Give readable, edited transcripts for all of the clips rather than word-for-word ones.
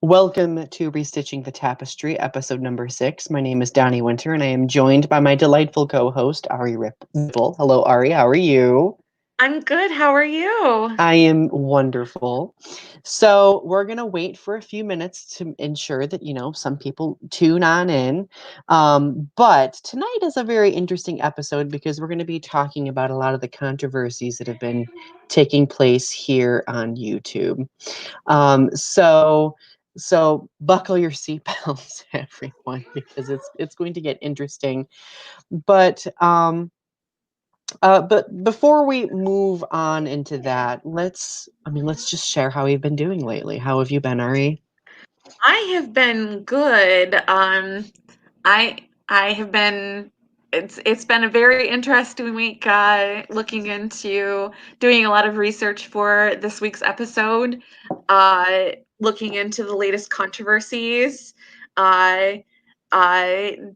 Welcome to Restitching the Tapestry, episode number 6. My name is Donny Winter, and I am joined by my delightful co-host, Ari Whipple. Hello, Ari. How are you? I'm good. How are you? I am wonderful. So we're going to wait for a few minutes to ensure that, some people tune on in. But tonight is a very interesting episode because we're going to be talking about a lot of the controversies that have been taking place here on YouTube. Um, so so buckle your seatbelts, everyone, because it's going to get interesting. But before we move on into that, let's just share how we've been doing lately. How have you been, Ari? I have been good. I I have been it's been a very interesting week looking into doing a lot of research for this week's episode, looking into the latest controversies, uh,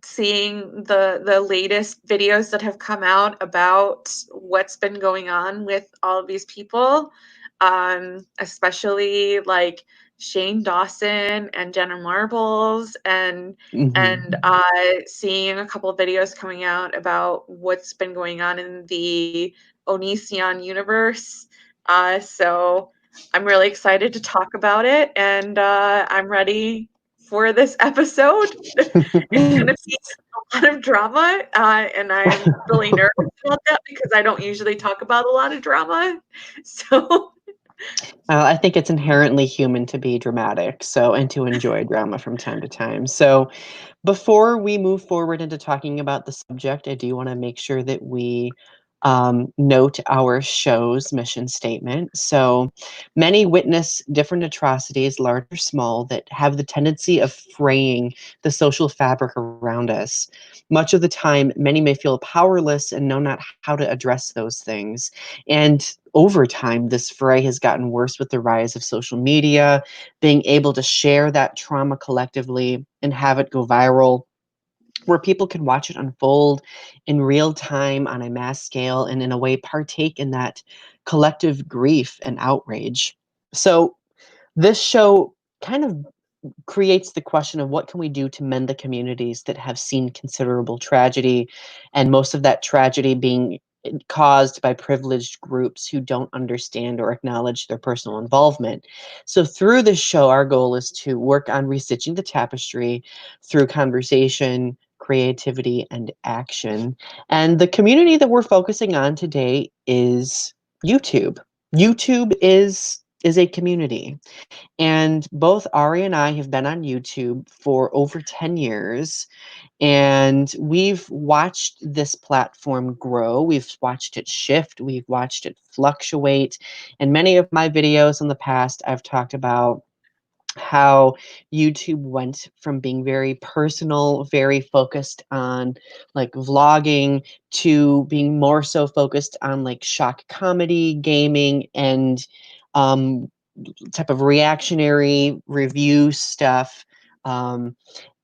seeing the latest videos that have come out about what's been going on with all of these people, especially like Shane Dawson and Jenna Marbles, and seeing a couple of videos coming out about what's been going on in the Onision universe. So I'm really excited to talk about it, and I'm ready for this episode. It's going to be a lot of drama, and I'm really nervous about that because I don't usually talk about a lot of drama. So I think it's inherently human to be dramatic, and to enjoy drama from time to time. So, before we move forward into talking about the subject, I do want to make sure that we note our show's mission statement. So, many witness different atrocities, large or small, that have the tendency of fraying the social fabric around us. Much of the time, many may feel powerless and know not how to address those things. And over time, this fray has gotten worse with the rise of social media, being able to share that trauma collectively and have it go viral, where people can watch it unfold in real time on a mass scale and, in a way, partake in that collective grief and outrage. So, this show kind of creates the question of what can we do to mend the communities that have seen considerable tragedy, and most of that tragedy being caused by privileged groups who don't understand or acknowledge their personal involvement. So through this show, our goal is to work on restitching the tapestry through conversation, creativity, and action. And the community that we're focusing on today is YouTube. YouTube is a community, and both Ari and I have been on YouTube for over 10 years, and we've watched this platform grow. We've watched it shift. We've watched it fluctuate. In many of my videos in the past, I've talked about how YouTube went from being very personal, very focused on like vlogging, to being more so focused on like shock comedy, gaming, and um, type of reactionary review stuff. Um,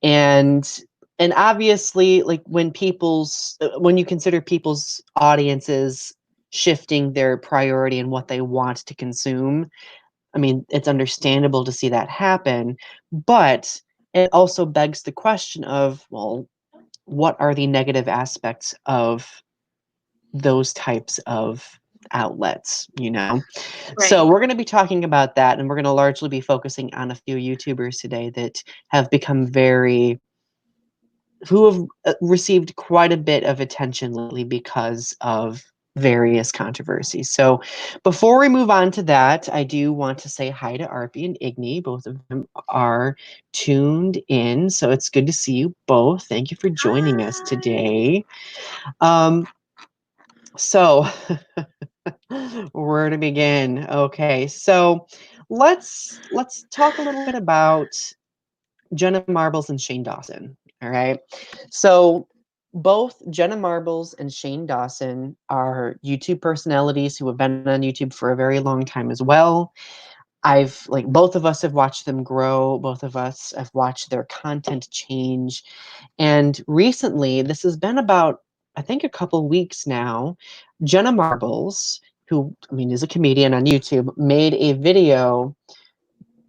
and and obviously, like when you consider people's audiences shifting their priority and what they want to consume, I mean, it's understandable to see that happen, but it also begs the question of, well, what are the negative aspects of those types of outlets? So right. we're going to be talking about that, and we're going to largely be focusing on a few YouTubers today that have become who have received quite a bit of attention lately because of various controversies. So before we move on to that, I do want to say hi to Arpy and Igni. Both of them are tuned in, so it's good to see you both. Thank you for joining us Hi. today. Um, so where to begin? Okay, so let's talk a little bit about Jenna Marbles and Shane Dawson. All right. So both Jenna Marbles and Shane Dawson are YouTube personalities who have been on YouTube for a very long time as well. Both of us have watched them grow, both of us have watched their content change. And recently, this has been about, I think, a couple weeks now, Jenna Marbles, who, I mean, is a comedian on YouTube, made a video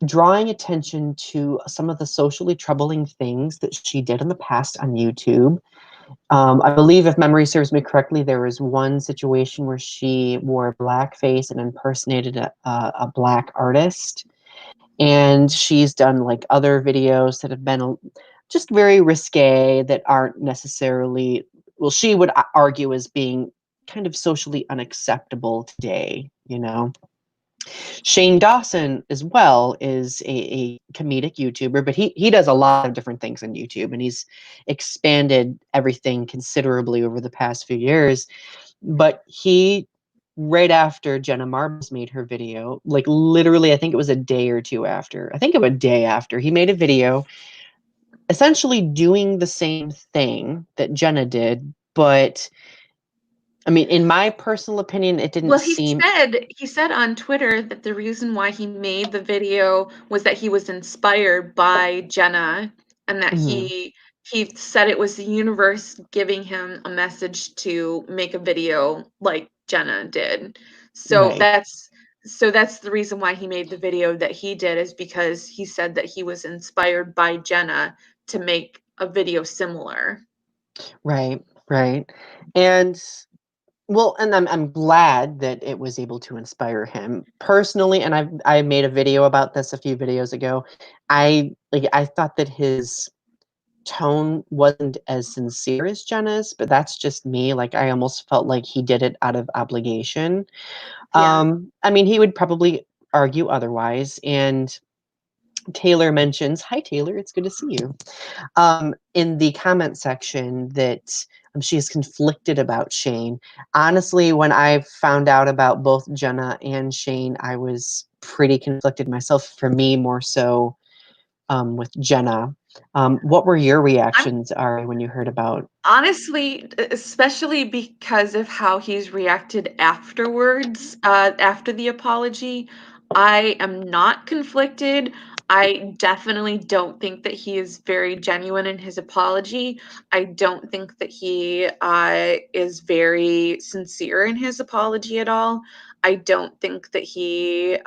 drawing attention to some of the socially troubling things that she did in the past on YouTube. I believe, if memory serves me correctly, there was one situation where she wore blackface and impersonated a black artist. And she's done like other videos that have been just very risque, that aren't necessarily, well, she would argue as being kind of socially unacceptable today, you know. Shane Dawson as well is a comedic YouTuber, but he does a lot of different things on YouTube, and he's expanded everything considerably over the past few years. But he, right after Jenna Marbles made her video, like literally, I think it was a day or two after, I think it was a day after, he made a video essentially doing the same thing that Jenna did, but I mean, in my personal opinion, it didn't Well, seem. he said on Twitter that the reason why he made the video was that he was inspired by Jenna, and that Mhm, he said it was the universe giving him a message to make a video like Jenna did. So right. that's the reason why he made the video that he did, is because he said that he was inspired by Jenna to make a video similar. Right, right. And well, and I'm glad that it was able to inspire him personally. And I made a video about this a few videos ago. I thought that his tone wasn't as sincere as Jenna's, but that's just me. Like, I almost felt like he did it out of obligation. Yeah. I mean, he would probably argue otherwise. And Taylor mentions, hi Taylor, it's good to see you, in the comment section, that she is conflicted about Shane. Honestly, when I found out about both Jenna and Shane, I was pretty conflicted myself. For me, more so with Jenna. What were your I'm reactions, Ari, when you heard about? Honestly, especially because of how he's reacted afterwards, after the apology, I am not conflicted. I definitely don't think that he is very genuine in his apology. I don't think that he is very sincere in his apology at all. I don't think that he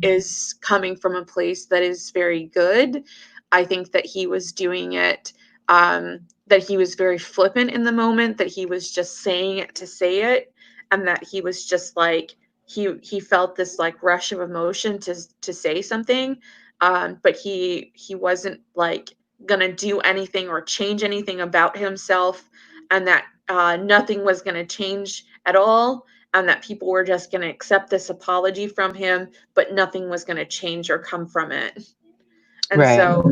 is coming from a place that is very good. I think that he was doing it, that he was very flippant in the moment, that he was just saying it to say it, and that he was just like, he felt this like rush of emotion to say something, but he wasn't like gonna do anything or change anything about himself, and that nothing was gonna change at all, and that people were just gonna accept this apology from him, but nothing was gonna change or come from it. And Right. so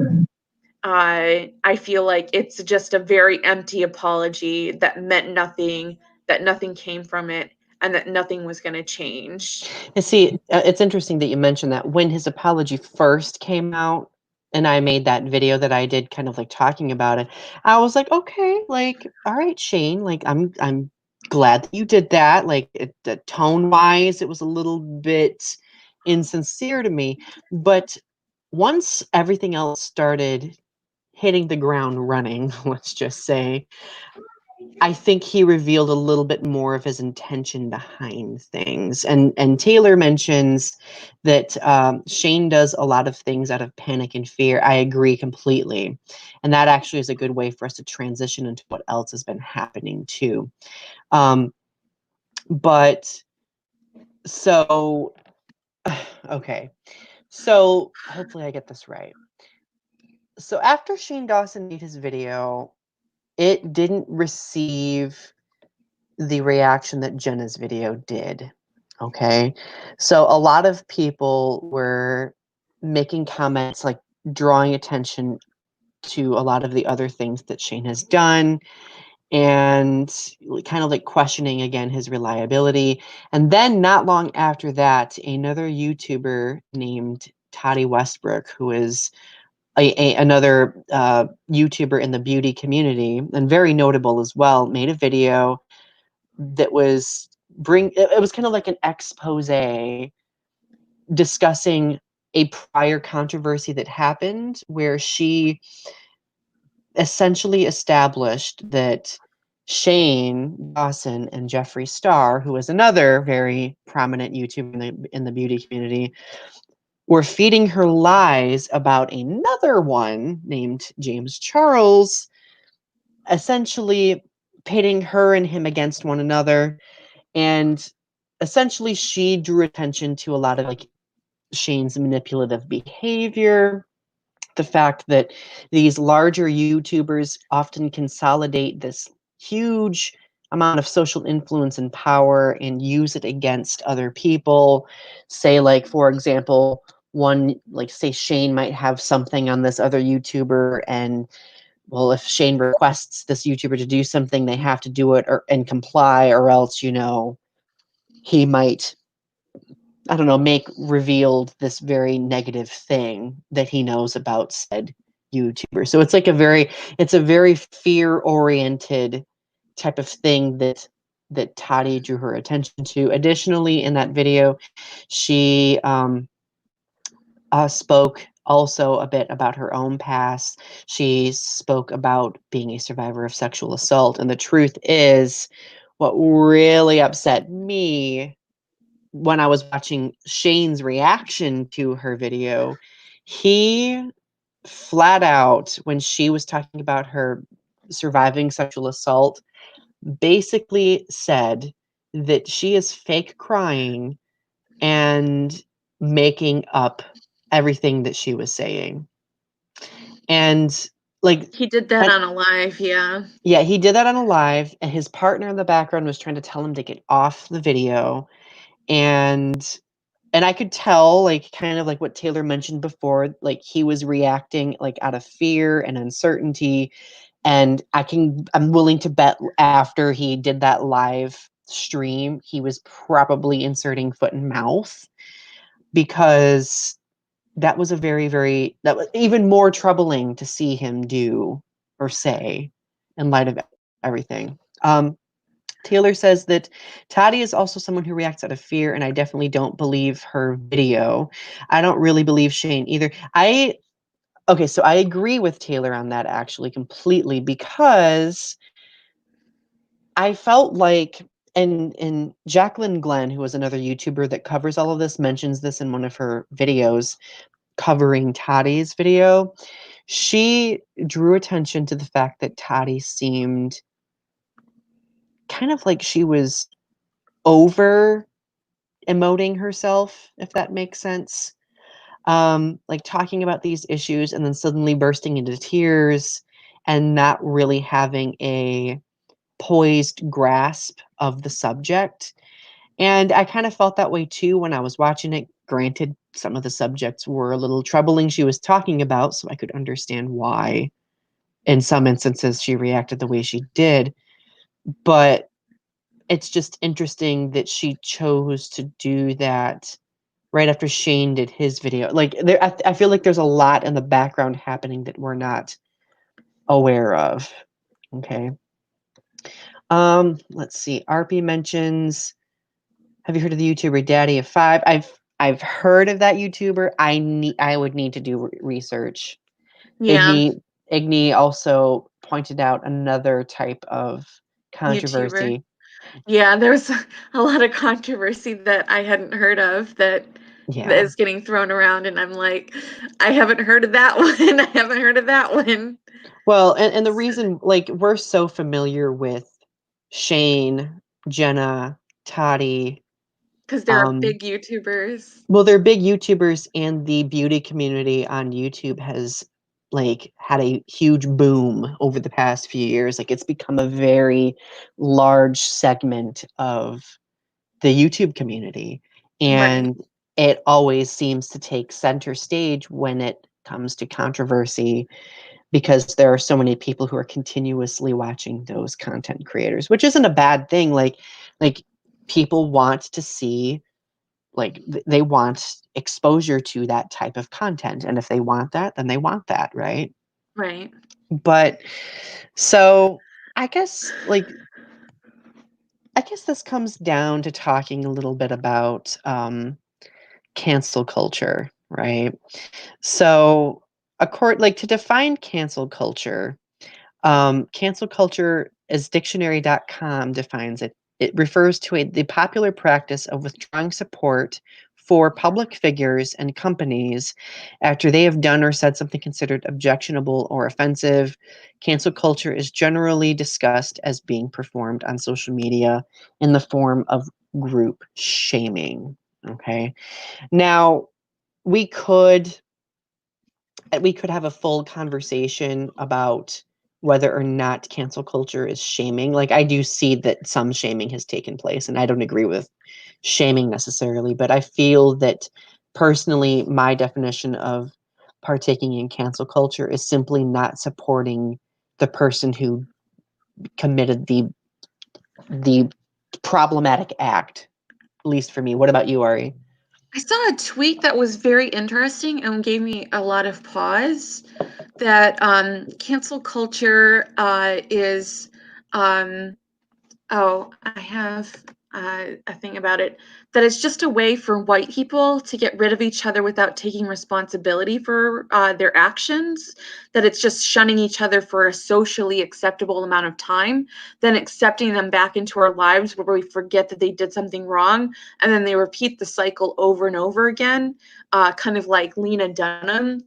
I feel like it's just a very empty apology that meant nothing, that nothing came from it, and that nothing was going to change. And see, it's interesting that you mentioned that. When his apology first came out, and I made that video that I did kind of like talking about it, I was like, okay, like, all right, Shane, like, I'm glad that you did that. Like, the tone wise, it was a little bit insincere to me. But once everything else started hitting the ground running, let's just say, I think he revealed a little bit more of his intention behind things. And Taylor mentions that Shane does a lot of things out of panic and fear. I agree completely. And that actually is a good way for us to transition into what else has been happening too. Um, but so, okay. So hopefully I get this right. So after Shane Dawson made his video, it didn't receive the reaction that Jenna's video did. Okay. So a lot of people were making comments, like drawing attention to a lot of the other things that Shane has done, and kind of like questioning again his reliability. And then not long after that, another YouTuber named Tati Westbrook, who is another YouTuber in the beauty community and very notable as well, made a video that was it was kind of like an expose discussing a prior controversy that happened, where she essentially established that Shane Dawson and Jeffree Star, who is another very prominent YouTuber in the beauty community, were feeding her lies about another one named James Charles, essentially pitting her and him against one another. And essentially, she drew attention to a lot of like Shane's manipulative behavior, the fact that these larger YouTubers often consolidate this huge amount of social influence and power and use it against other people. Say, like, for example, one, like, say Shane might have something on this other YouTuber, and well, if Shane requests this YouTuber to do something, they have to do it and comply, or else, you know, he might, I don't know, make revealed this very negative thing that he knows about said YouTuber. So it's like it's a very fear-oriented type of thing that Tati drew her attention to. Additionally, in that video, she spoke also a bit about her own past. She spoke about being a survivor of sexual assault. And the truth is, what really upset me when I was watching Shane's reaction to her video, he flat out, when she was talking about her surviving sexual assault, basically said that she is fake crying and making up everything that she was saying. And like, He did that on a live, yeah. Yeah, he did that on a live, and his partner in the background was trying to tell him to get off the video. And I could tell, like, kind of like what Taylor mentioned before, like, he was reacting, like, out of fear and uncertainty, and I'm willing to bet after he did that live stream, he was probably inserting foot and mouth, because that was that was even more troubling to see him do or say in light of everything. Taylor says that Tati is also someone who reacts out of fear, and I definitely don't believe her video. I don't really believe Shane either. Okay, so I agree with Taylor on that actually completely, because I felt like, and Jacqueline Glenn, who is another YouTuber that covers all of this, mentions this in one of her videos covering Tati's video. She drew attention to the fact that Tati seemed kind of like she was over emoting herself, if that makes sense. Like talking about these issues and then suddenly bursting into tears and not really having a poised grasp of the subject. And I kind of felt that way too when I was watching it. Granted, some of the subjects were a little troubling she was talking about, so I could understand why in some instances she reacted the way she did. But it's just interesting that she chose to do that right after Shane did his video. Like, I feel like there's a lot in the background happening that we're not aware of. Okay. Let's see. RP mentions, have you heard of the YouTuber Daddy of Five? I've heard of that YouTuber. I would need to do research. Yeah, Igni also pointed out another type of YouTuber. controversy. Yeah, there's a lot of controversy that I hadn't heard of that Yeah. is getting thrown around, and I'm like, I haven't heard of that one. I haven't heard of that one. Well, and the reason, like, we're so familiar with Shane, Jenna, Tati, Because they're big YouTubers. well, they're big YouTubers, and the beauty community on YouTube has, like, had a huge boom over the past few years. Like, it's become a very large segment of the YouTube community, Right, and it always seems to take center stage when it comes to controversy, because there are so many people who are continuously watching those content creators, which isn't a bad thing. Like people want to see, like, they want exposure to that type of content, and if they want that, then they want that, right? right. But so I guess, like, I guess this comes down to talking a little bit about cancel culture, right? So, like, to define cancel culture, as dictionary.com defines it, it refers to the popular practice of withdrawing support for public figures and companies, after they have done or said something considered objectionable or offensive, cancel culture is generally discussed as being performed on social media in the form of group shaming. Okay. Now, we could have a full conversation about whether or not cancel culture is shaming. Like, I do see that some shaming has taken place, and I don't agree with shaming necessarily, but I feel that personally, my definition of partaking in cancel culture is simply not supporting the person who committed the problematic act, at least for me. What about you, Ari? I saw a tweet that was very interesting and gave me a lot of pause. That cancel culture is oh, I have a thing about it, that it's just a way for white people to get rid of each other without taking responsibility for their actions, that it's just shunning each other for a socially acceptable amount of time, then accepting them back into our lives where we forget that they did something wrong, and then they repeat the cycle over and over again, kind of like Lena Dunham,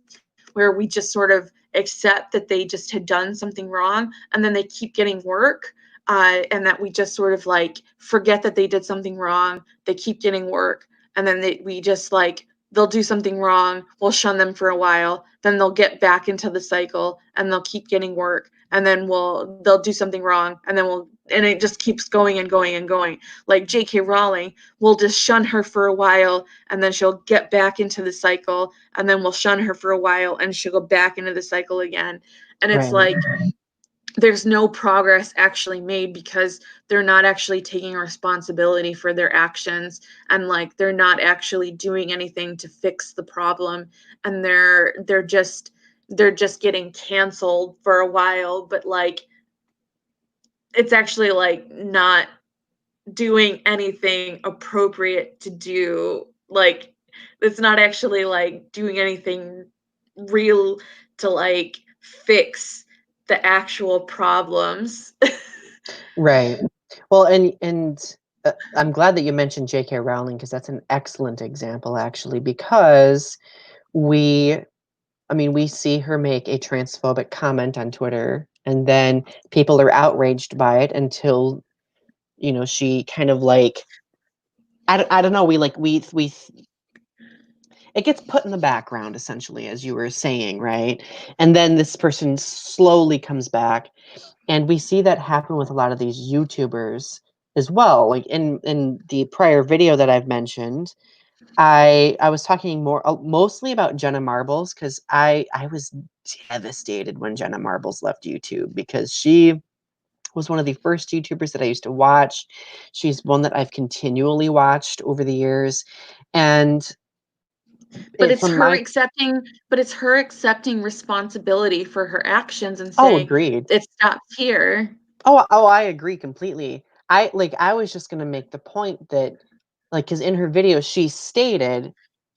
where we just sort of accept that they just had done something wrong, and then they keep getting work, and that we just sort of like forget that they did something wrong. They keep getting work, and then we just like they'll do something wrong. We'll shun them for a while, then they'll get back into the cycle, and they'll keep getting work, and then they'll do something wrong, and then and it just keeps going and going and going. Like J.K. Rowling, we'll just shun her for a while, and then she'll get back into the cycle, and then we'll shun her for a while, and she'll go back into the cycle again. And it's Right. like there's no progress actually made because they're not actually taking responsibility for their actions, and like they're not actually doing anything to fix the problem, and they're just getting canceled for a while, but like it's actually like not doing anything appropriate to do. Like it's not actually like doing anything real to like fix the actual problems. Right. Well, and I'm glad that you mentioned J.K. Rowling, because that's an excellent example, actually, because we, I mean, we see her make a transphobic comment on Twitter, and then people are outraged by it until, she kind of like, I don't know, it gets put in the background, essentially, as you were saying, right? And then this person slowly comes back, and we see that happen with a lot of these YouTubers as well. Like in the prior video that I've mentioned, I was talking mostly about Jenna Marbles, because I was devastated when Jenna Marbles left YouTube, because she was one of the first YouTubers that I used to watch. She's one that I've continually watched over the years, and but it's from her my accepting responsibility for her actions and oh, saying agreed. it stops here. Oh, I agree completely. I was just gonna make the point that, like, because in her video, she stated,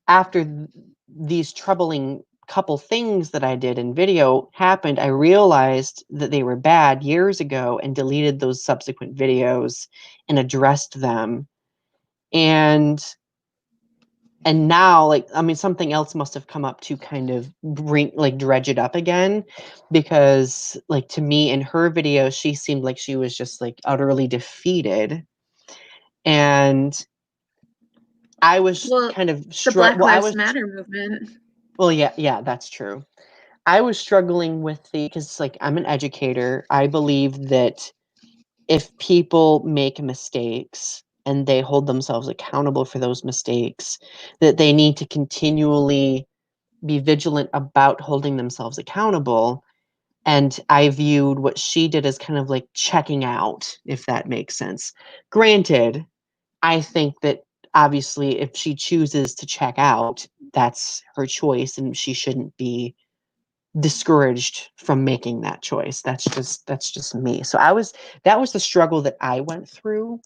after these troubling couple things that I did in video happened, I realized that they were bad years ago and deleted those subsequent videos and addressed them. And now, like, I mean, something else must have come up to kind of dredge it up again, because, like, to me, in her video, she seemed like she was just, like, utterly defeated. And I was Well, kind of the Black Lives Matter movement. well, yeah, that's true. I was struggling with because, like, I'm an educator. I believe that if people make mistakes and they hold themselves accountable for those mistakes, that they need to continually be vigilant about holding themselves accountable. And I viewed what she did as kind of like checking out, if that makes sense. Granted, I think that obviously if she chooses to check out, that's her choice, and she shouldn't be discouraged from making that choice. That's just me. So that was the struggle that I went through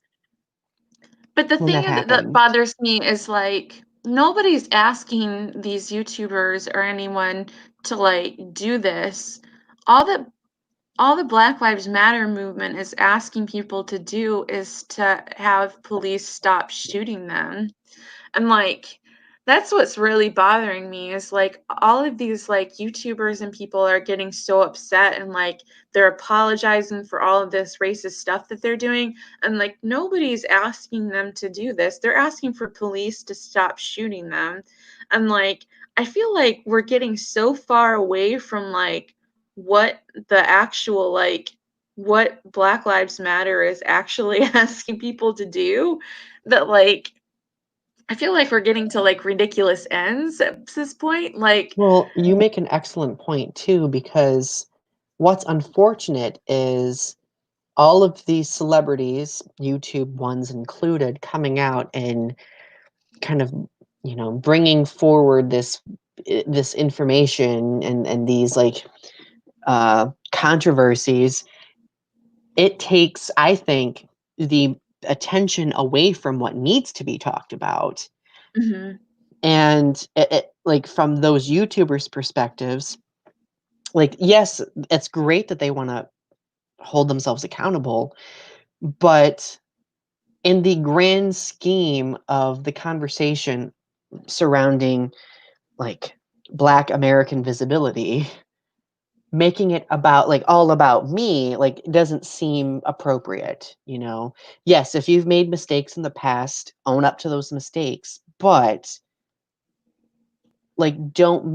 But the when thing that that happened. bothers me is like nobody's asking these YouTubers or anyone to like do this. All that all the Black Lives Matter movement is asking people to do is to have police stop shooting them. And like That's what's really bothering me is like all of these like YouTubers and people are getting so upset and like they're apologizing for all of this racist stuff that they're doing. And like nobody's asking them to do this. They're asking for police to stop shooting them. And like I feel like we're getting so far away from like what the actual like what Black Lives Matter is actually asking people to do that like I feel like we're getting to like ridiculous ends at this point. Like, Well, you make an excellent point too, because what's unfortunate is all of these celebrities, YouTube ones included, coming out and kind of, bringing forward this information and these like controversies. It takes, I think, the attention away from what needs to be talked about. mhm, And like from those YouTubers' perspectives, like, yes, it's great that they want to hold themselves accountable, but in the grand scheme of the conversation surrounding like Black American visibility, making it about like all about me like doesn't seem appropriate. Yes, if you've made mistakes in the past, own up to those mistakes, but like don't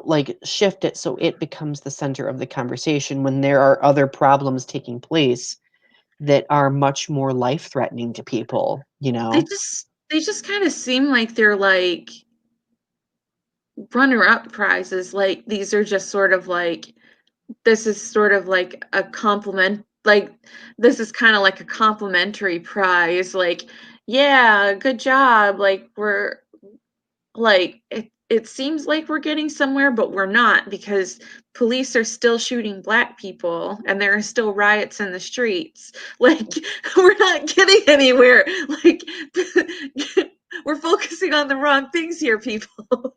like shift it so it becomes the center of the conversation when there are other problems taking place that are much more life threatening to people, they just kind of seem like they're like runner-up prizes. Like these are just sort of like this is sort of like a compliment. Like this is kind of like a complimentary prize. Like, yeah, good job. Like we're like it seems like we're getting somewhere, but we're not because police are still shooting black people and there are still riots in the streets. Like we're not getting anywhere. Like we're focusing on the wrong things here, people.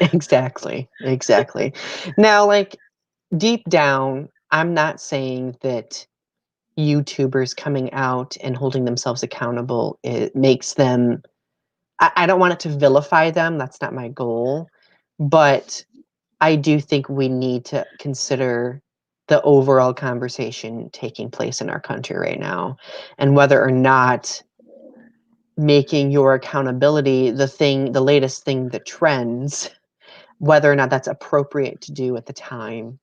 Exactly. Now, like, deep down, I'm not saying that YouTubers coming out and holding themselves accountable, it makes them, I don't want it to vilify them. That's not my goal. But I do think we need to consider the overall conversation taking place in our country right now and whether or not making your accountability the latest thing that trends, whether or not that's appropriate to do at the time,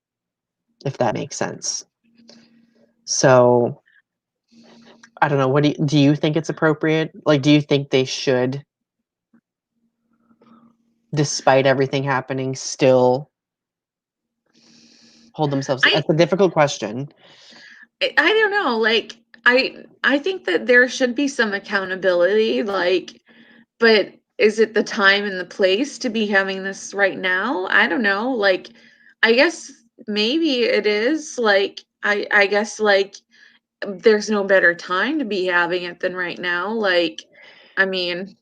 if that makes sense. So, I don't know, what do you think it's appropriate? Like, do you think they should, despite everything happening, still hold themselves? I It's a difficult question. I don't know. Like I think that there should be some accountability. Like, but is it the time and the place to be having this right now? I don't know. Like, I guess maybe it is. Like, I guess like there's no better time to be having it than right now. Like, I mean,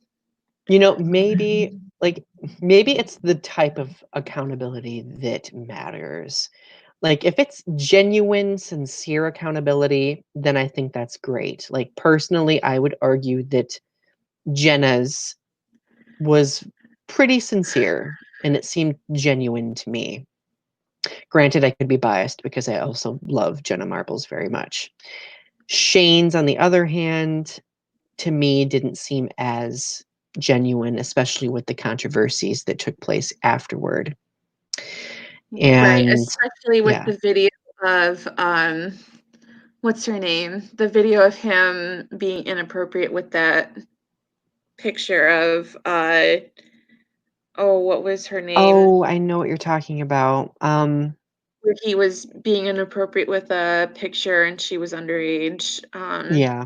Maybe like maybe it's the type of accountability that matters. Like if it's genuine, sincere accountability, then I think that's great. Like personally, I would argue that Jenna's was pretty sincere and it seemed genuine to me. Granted, I could be biased because I also love Jenna Marbles very much. Shane's, on the other hand, to me didn't seem as genuine, especially with the controversies that took place afterward. right, And especially with yeah. the video of what's her name? The video of him being inappropriate with that picture of oh, what was her name? Oh, I know what you're talking about. Where he was being inappropriate with a picture and she was underage. Yeah.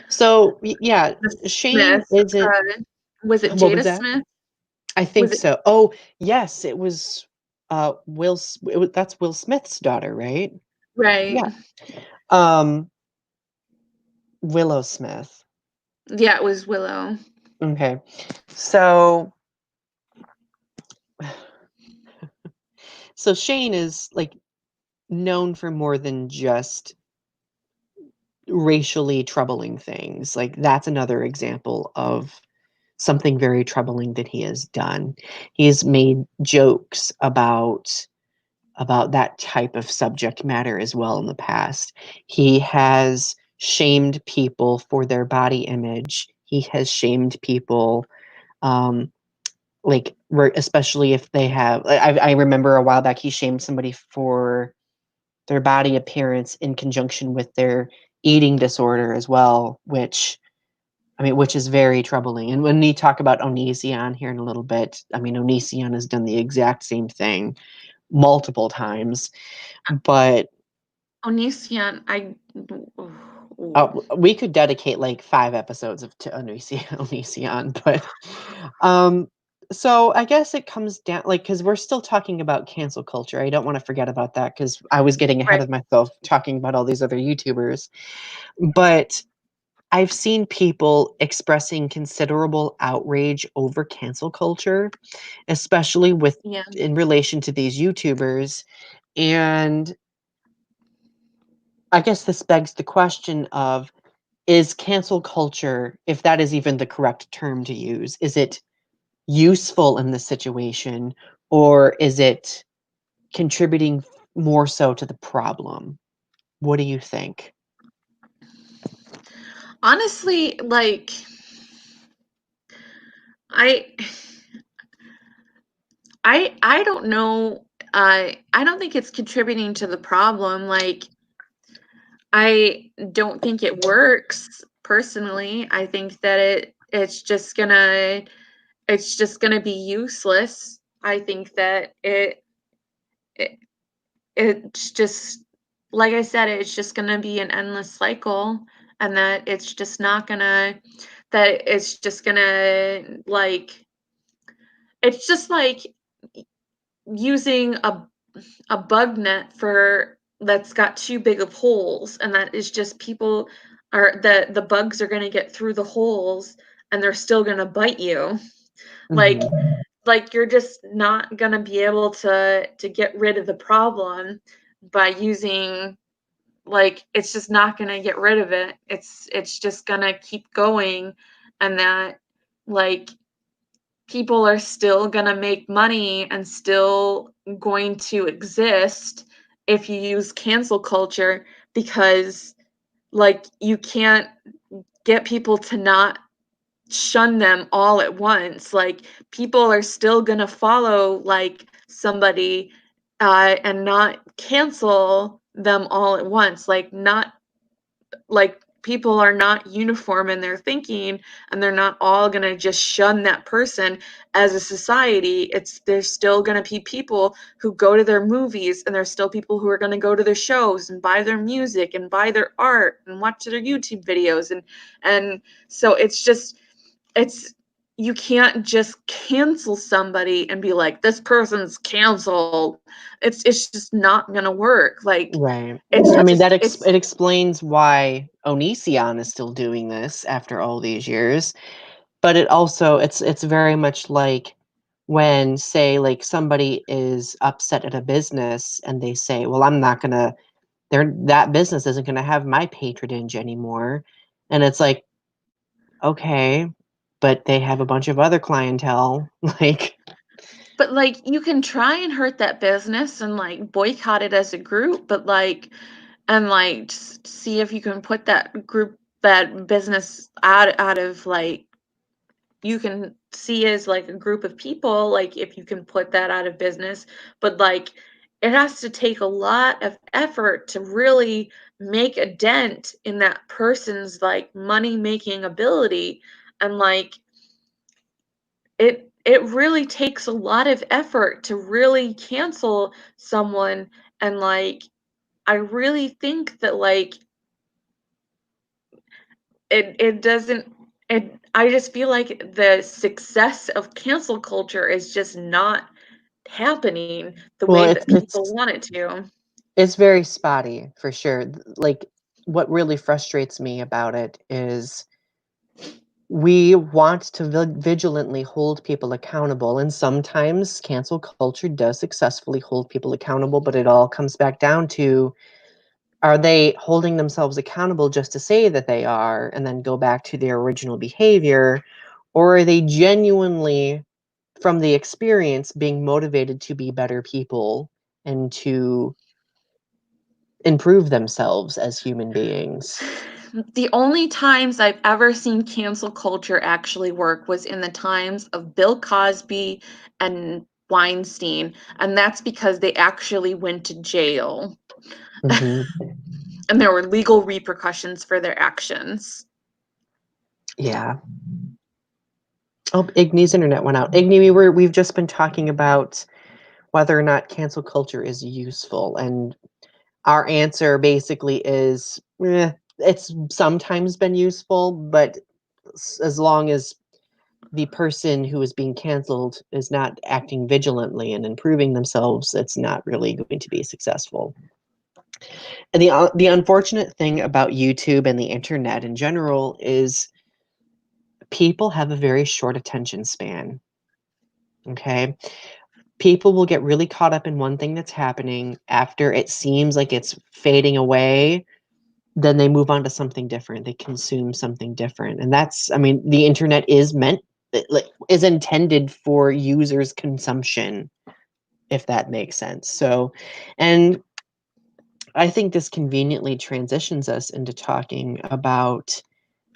So, yeah, The Shane Smith, isn't. was it What was Jada that? Smith? I Was think it so. Oh, yes, it was, that's Will Smith's daughter, right? right? Yeah. Um, Willow Smith. Yeah, it was Willow. Okay. So so Shane is, like, known for more than just racially troubling things. Like, that's another example of something very troubling that he has done. He's made jokes about that type of subject matter as well in the past. He has shamed people for their body image. He has shamed people, like, especially if they have. I remember a while back he shamed somebody for their body appearance in conjunction with their eating disorder as well, which is very troubling. And when we talk about Onision here in a little bit, Onision has done the exact same thing multiple times. But Onision, we could dedicate like 5 episodes to Onision, but so I guess it comes down, like, because we're still talking about cancel culture. I don't want to forget about that because I was getting ahead right. of myself talking about all these other YouTubers. But I've seen people expressing considerable outrage over cancel culture, especially Yeah. in relation to these YouTubers. And I guess this begs the question of, is cancel culture, if that is even the correct term to use, is it useful in this situation, or is it contributing more so to the problem? What do you think? Honestly, like I I don't know. I don't think it's contributing to the problem. Like I don't think it works personally. I think that it's just gonna be useless. I think that it it's just, like I said, it's just gonna be an endless cycle, and that it's just not gonna that it's just gonna like it's just like using a bug net for that's got too big of holes, and that is just people are the bugs are going to get through the holes and they're still going to bite you. like Mhm. like you're just not going to be able to get rid of the problem by using, like, it's just not going to get rid of it. It's just going to keep going, and that, like, people are still going to make money and still going to exist if you use cancel culture, because, like, you can't get people to not shun them all at once. Like, people are still going to follow, like, somebody, and not cancel them all at once. Like, not like people are not uniform in their thinking, and they're not all going to just shun that person. As a society, it's there's still going to be people who go to their movies, and there's still people who are going to go to their shows and buy their music and buy their art and watch their YouTube videos, and so it's just it's you can't just cancel somebody and be like, this person's canceled. It's just not going to work. Like, Right. it's just It it's explains why Onision is still doing this after all these years. But it also, it's very much like when, say, like, somebody is upset at a business and they say, "Well, I'm not gonna that business isn't gonna have my patronage anymore." And it's like, "Okay, but they have a bunch of other clientele." Like, But, like, you can try and hurt that business and, like, boycott it as a group, but, like, and, like, see if you can put that business out of, like, you can see as, like, a group of people, like, if you can put that out of business, but, like, it has to take a lot of effort to really make a dent in that person's, like, money-making ability, and, like, it really takes a lot of effort to really cancel someone, and, like, I really think that, like, it doesn't it I just feel like the success of cancel culture is just not happening the well, way that people want it to. it's very spotty for sure. Like, what really frustrates me about it is we want to vigilantly hold people accountable, and sometimes cancel culture does successfully hold people accountable, but it all comes back down to, are they holding themselves accountable just to say that they are and then go back to their original behavior, Or are they genuinely, from the experience, being motivated to be better people and to improve themselves as human beings? The only times I've ever seen cancel culture actually work was in the times of Bill Cosby and Weinstein, and that's because they actually went to jail Mhm. and there were legal repercussions for their actions. Yeah. Oh, Igny's internet went out. Igny, we've just been talking about whether or not cancel culture is useful, and our answer basically is, it's sometimes been useful, but as long as the person who is being canceled is not acting vigilantly and improving themselves, it's not really going to be successful. And the unfortunate thing about YouTube and the internet in general is people have a very short attention span. Okay? People will get really caught up in one thing that's happening. After it seems like it's fading away, then they move on to something different. They consume something different. And that's, I mean, the internet is is intended for users' consumption, if that makes sense. So, and I think this conveniently transitions us into talking about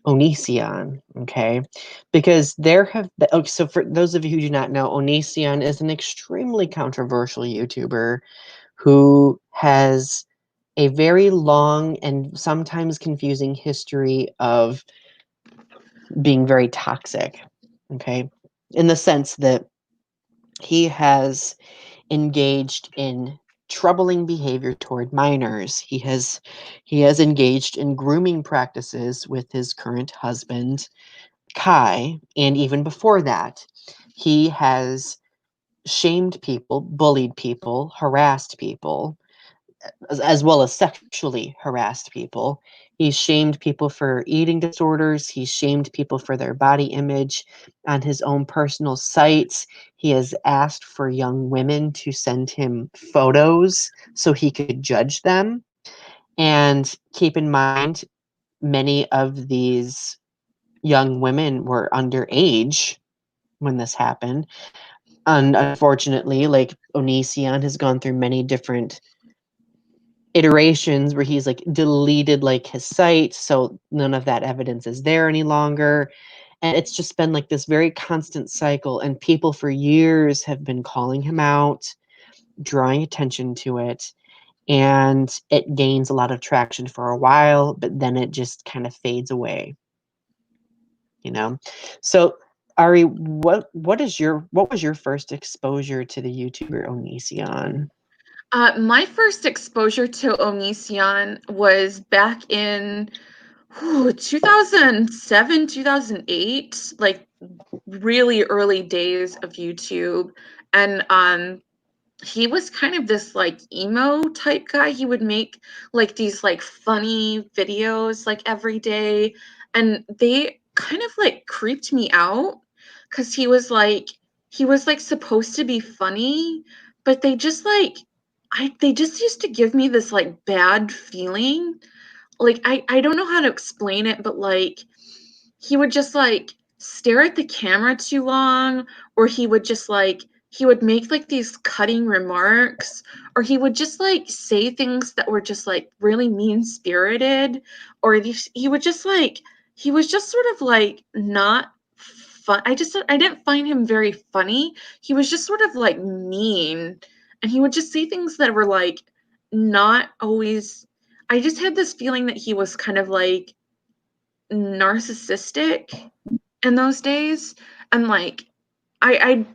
Onision, okay? Because so for those of you who do not know, Onision is an extremely controversial YouTuber who has a very long and sometimes confusing history of being very toxic, okay? In the sense that he has engaged in troubling behavior toward minors. He has engaged in grooming practices with his current husband, Kai, and even before that, he has shamed people, bullied people, harassed people, as well as sexually harassed people. He's shamed people for eating disorders. He's shamed people for their body image on his own personal sites. He has asked for young women to send him photos so he could judge them. And keep in mind, many of these young women were underage when this happened. And unfortunately, like, Onision has gone through many different iterations where he's like deleted like his site, so none of that evidence is there any longer. And it's just been like this very constant cycle, and people for years have been calling him out, drawing attention to it, and it gains a lot of traction for a while, but then it just kind of fades away, you know. So Ari, what was your first exposure to the YouTuber Onision? My first exposure to Onision was back in 2007, 2008, like really early days of YouTube. And he was kind of this like emo type guy. He would make like these like funny videos like every day, and they kind of like creeped me out because he was like supposed to be funny, but they just used to give me this like bad feeling. Like I don't know how to explain it, but like he would just like stare at the camera too long, or he would make like these cutting remarks, or he would just like say things that were just like really mean spirited, or he would just like he was just sort of like not fun. I didn't find him very funny. He was just sort of like mean, and he would just say things that were like not always. I just had this feeling that he was kind of like narcissistic in those days, and like I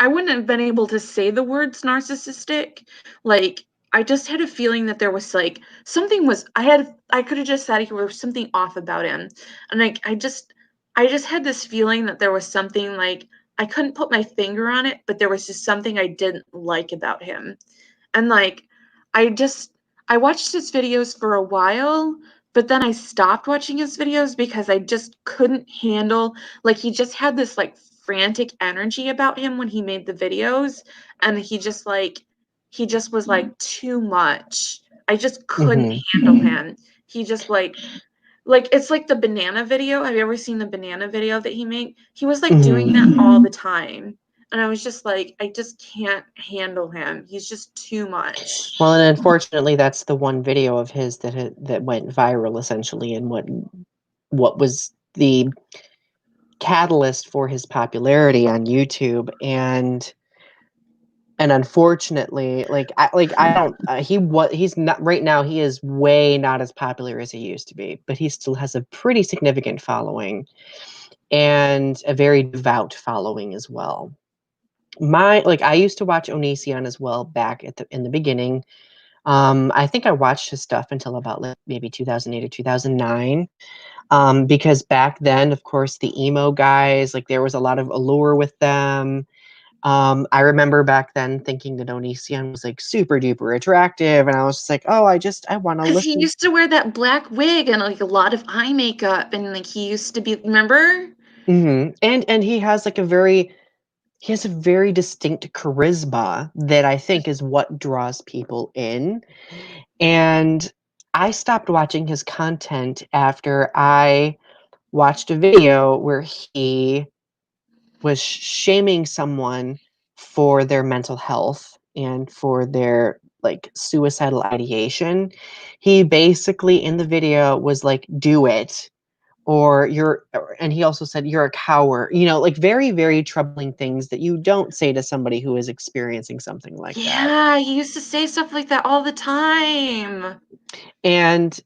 wouldn't have been able to say the words narcissistic. Like I just had a feeling that there was like I could have just said there was something off about him, and like I just had this feeling that there was something like I couldn't put my finger on it, but there was just something I didn't like about him. And like I just I watched his videos for a while, but then I stopped watching his videos because I just couldn't handle, like, he just had this like frantic energy about him when he made the videos, and he just was like too much. I just couldn't Hmm. handle him. He just like Like, it's like the banana video. Have you ever seen the banana video that he made? He was, like, doing Mhm. that all the time, and I was just like, "I just can't handle him. He's just too much." Well, and unfortunately, that's the one video of his that went viral essentially, and what was the catalyst for his popularity on YouTube. And unfortunately, I don't he's not right now, he is way not as popular as he used to be, but he still has a pretty significant following and a very devout following as well. I used to watch Onision as well back in the beginning. I think I watched his stuff until about like maybe 2008 or 2009. Because back then, of course, the emo guys, like there was a lot of allure with them. I remember back then thinking that Onision was like super duper attractive, and I was just like, oh, I want to 'Cause he listen. used to wear that black wig and, like, a lot of eye makeup, and, like, he used to be, remember? And he has a very distinct charisma that I think is what draws people in. And I stopped watching his content after I watched a video where he was shaming someone for their mental health and for their like suicidal ideation. He basically in the video was like, do it, and he also said, you're a coward, like very, very troubling things that you don't say to somebody who is experiencing something like that. Yeah, he used to say stuff like that all the time. And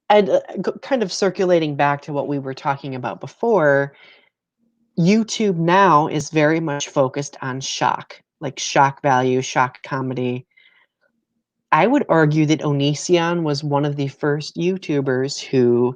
kind of circulating back to what we were talking about before, YouTube now is very much focused on shock, like shock value, shock comedy. I would argue that Onision was one of the first YouTubers who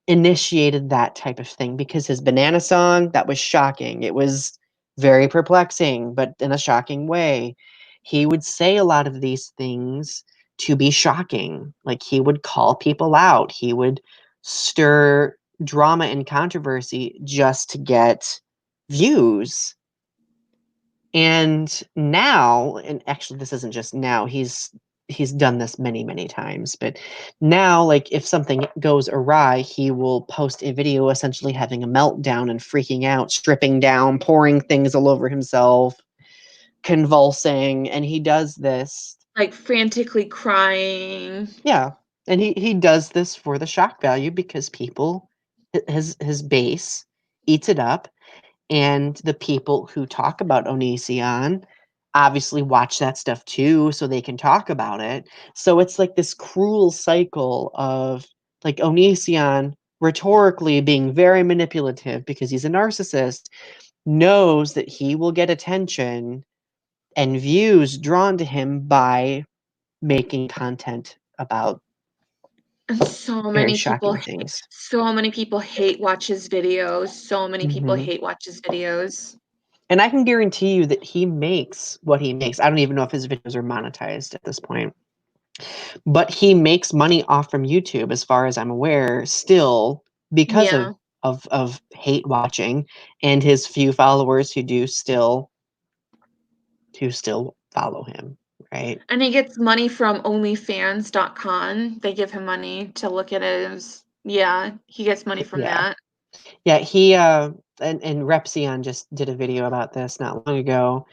initiated that type of thing because his banana song, that was shocking. It was very perplexing, but in a shocking way. He would say a lot of these things to be shocking. Like he would call people out. He would stir drama and controversy just to get views. And now, and actually this isn't just now, he's done this many, many times, but now, like, if something goes awry, he will post a video essentially having a meltdown and freaking out, stripping down, pouring things all over himself, convulsing, and he does this. Like, frantically crying. Yeah, and he does this for the shock value because people his base eats it up. And the people who talk about Onision obviously watch that stuff too, so they can talk about it. So it's like this cruel cycle of like Onision rhetorically being very manipulative because he's a narcissist, knows that he will get attention and views drawn to him by making content about And very shocking things. so many people hate watch his videos. So many people Hmm. hate watch his videos. And I can guarantee you that he makes what he makes. I don't even know if his videos are monetized at this point, but he makes money off from YouTube, as far as I'm aware, still because Yeah. of hate watching and his few followers who still follow him, right? And he gets money from OnlyFans.com. They give him money to look at his, yeah, he gets money from Yeah. that. Yeah, and Repsion just did a video about this not long ago.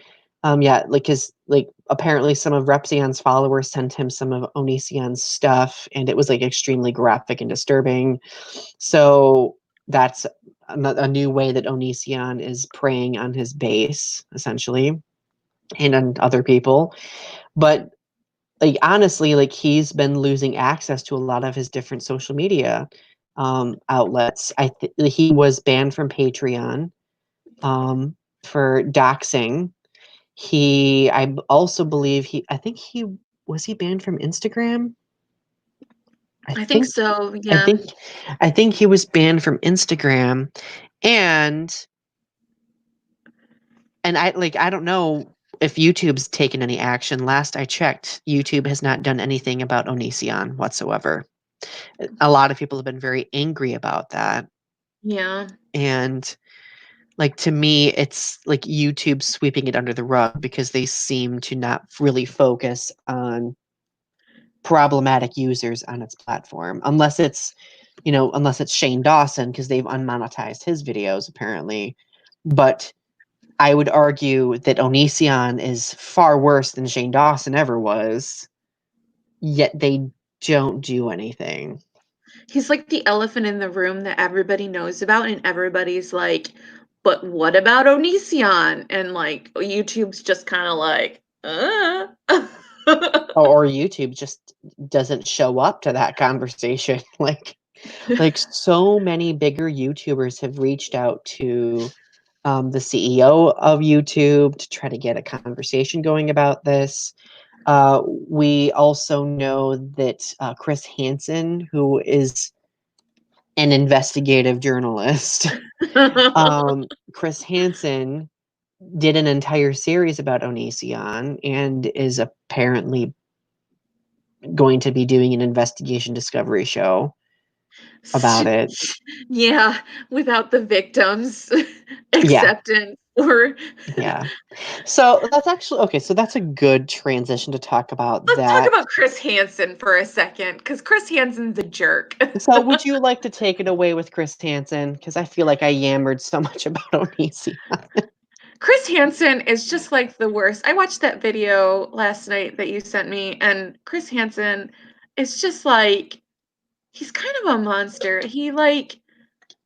Yeah, like his like apparently some of Repsion's followers sent him some of Onision's stuff, and it was like extremely graphic and disturbing. So that's a new way that Onision is preying on his base, essentially, and on other people. But like honestly, like he's been losing access to a lot of his different social media outlets. He was banned from Patreon for doxing. Also believe I think he banned from Instagram. I I think think so, I yeah. think I think he was banned from Instagram, and I don't know if YouTube's taken any action. Last I checked, YouTube has not done anything about Onision whatsoever. A lot of people have been very angry about that. Yeah. And like to me, it's like YouTube sweeping it under the rug because they seem to not really focus on problematic users on its platform, unless it's unless it's Shane Dawson, because they've unmonetized his videos apparently. But I would argue that Onision is far worse than Shane Dawson ever was, yet they don't do anything. He's like the elephant in the room that everybody knows about, and everybody's like, but what about Onision? And like YouTube's just kind of like, Or YouTube just doesn't show up to that conversation. Like so many bigger YouTubers have reached out to the CEO of YouTube to try to get a conversation going about this. We also know that Chris Hansen, who is an investigative journalist, Chris Hansen did an entire series about Onision and is apparently going to be doing an investigation discovery show about it. Yeah, without the victims Yeah. acceptance or Yeah. So that's actually okay. So that's a good transition to talk about let's talk that. about Chris Hansen for a second, because Chris Hansen's a jerk. So would you like to take it away with Chris Hansen? Because I feel like I yammered so much about Onision. Chris Hansen is just like the worst. I watched that video last night that you sent me, and Chris Hansen is just like, he's kind of a monster. He like,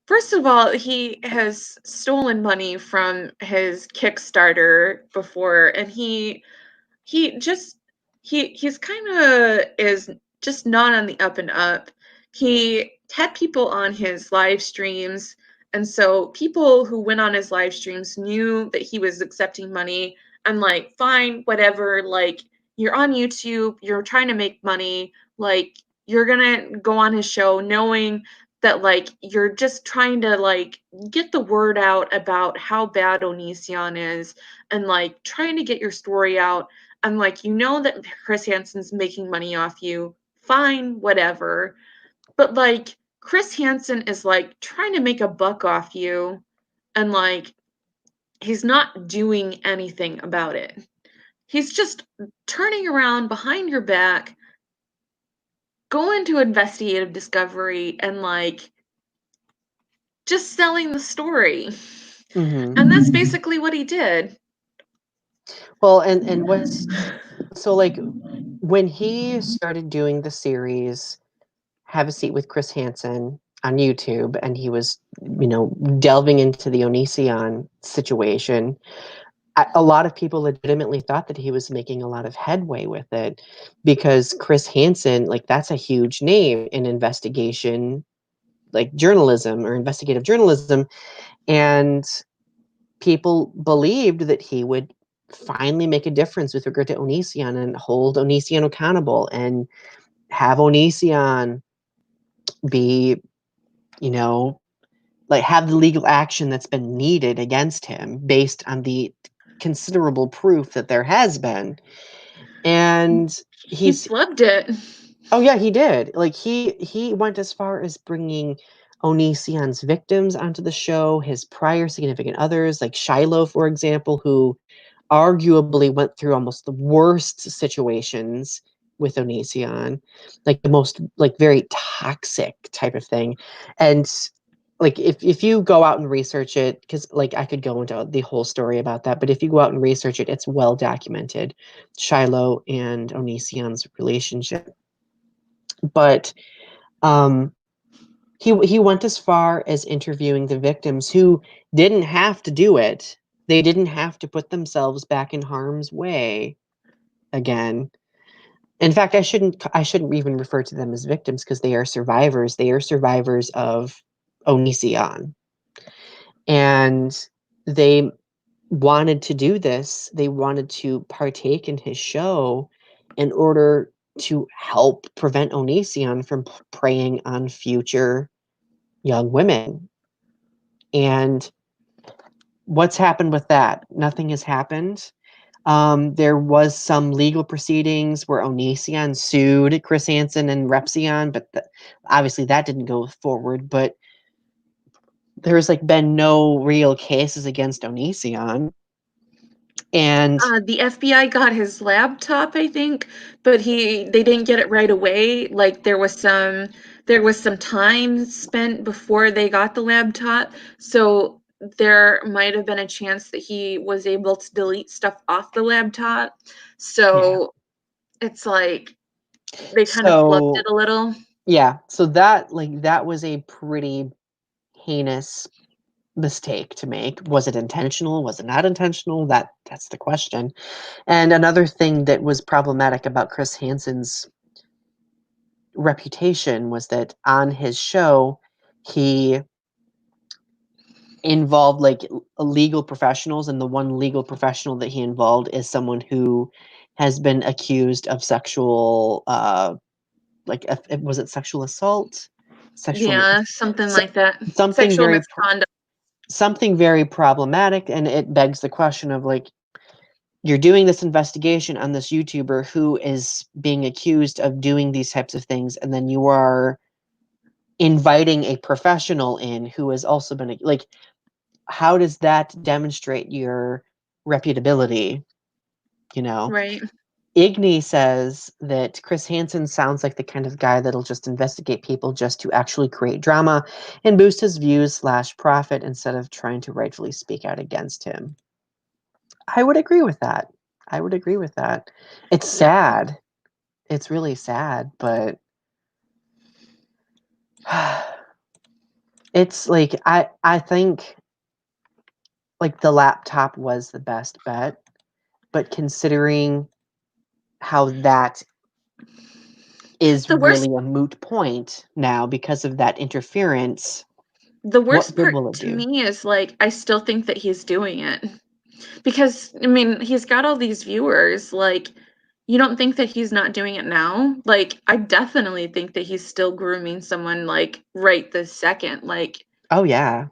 first of all, he has stolen money from his Kickstarter before, and he just he's kind of is just not on the up and up. He had people on his live streams, and so people who went on his live streams knew that he was accepting money. And like, fine, whatever, like, you're on YouTube, you're trying to make money, like, you're gonna go on his show knowing that like you're just trying to like get the word out about how bad Onision is, and like trying to get your story out. I'm like, you know that Chris Hansen's making money off you. Fine, whatever. But like, Chris Hansen is like trying to make a buck off you, and like, he's not doing anything about it. He's just turning around behind your back, going to investigative discovery, and like just selling the story. Mm-hmm. And that's basically what he did. Well, and what's so like when he started doing the series Have a Seat with Chris Hansen on YouTube, and he was, delving into the Onision situation, a lot of people legitimately thought that he was making a lot of headway with it because Chris Hansen, like, that's a huge name in investigation, like journalism or investigative journalism. And people believed that he would finally make a difference with regard to Onision and hold Onision accountable and have Onision be, you know, like have the legal action that's been needed against him based on the considerable proof that there has been. And He he's flubbed it. oh yeah, he did. Like he went as far as bringing Onision's victims onto the show, his prior significant others, like Shiloh, for example, who arguably went through almost the worst situations with Onision, like the most like very toxic type of thing. And like if you go out and research it, because like I could go into the whole story about that, but if you go out and research it, it's well documented, Shiloh and Onision's relationship. But um he went as far as interviewing the victims who didn't have to do it. They didn't have to put themselves back in harm's way again. In fact, I shouldn't even refer to them as victims because they are survivors. They are survivors of Onision. And they wanted to do this. They wanted to partake in his show in order to help prevent Onision from preying on future young women. And what's happened with that? Nothing has happened. There was some legal proceedings where Onision sued Chris Hansen and Repsion, but obviously that didn't go forward. But there's like been no real cases against Onision. And The FBI got his laptop, I think, but they didn't get it right away. Like, there was there was some time spent before they got the laptop, so there might have been a chance that he was able to delete stuff off the laptop. So it's like they kind of flubbed it So a little. yeah, so that was a pretty heinous mistake to make. Was it intentional? Was it not intentional? That's the question. And another thing that was problematic about Chris Hansen's reputation was that on his show, he involved legal professionals, and the one legal professional that he involved is someone who has been accused of sexual was it sexual assault? Sexual Yeah, something so, like that. something Sexual very misconduct. something very problematic, and it begs the question of like, you're doing this investigation on this YouTuber who is being accused of doing these types of things, and then you are inviting a professional in who has also been like, how does that demonstrate your reputability? You know, Right. Iggy says that Chris Hansen sounds like the kind of guy that'll just investigate people just to actually create drama and boost his views / profit instead of trying to rightfully speak out against him. I would agree with that. I would agree with that. It's Yep. sad. It's really sad, but it's like I think like the laptop was the best bet, but considering how that is The worst really a moot point now because of that interference, the what worst good part will it to do? me is like I still think that he's doing it. Because I mean, he's got all these viewers, like you don't think that he's not doing it now? Like I definitely think that he's still grooming someone like right this second. Like Oh yeah.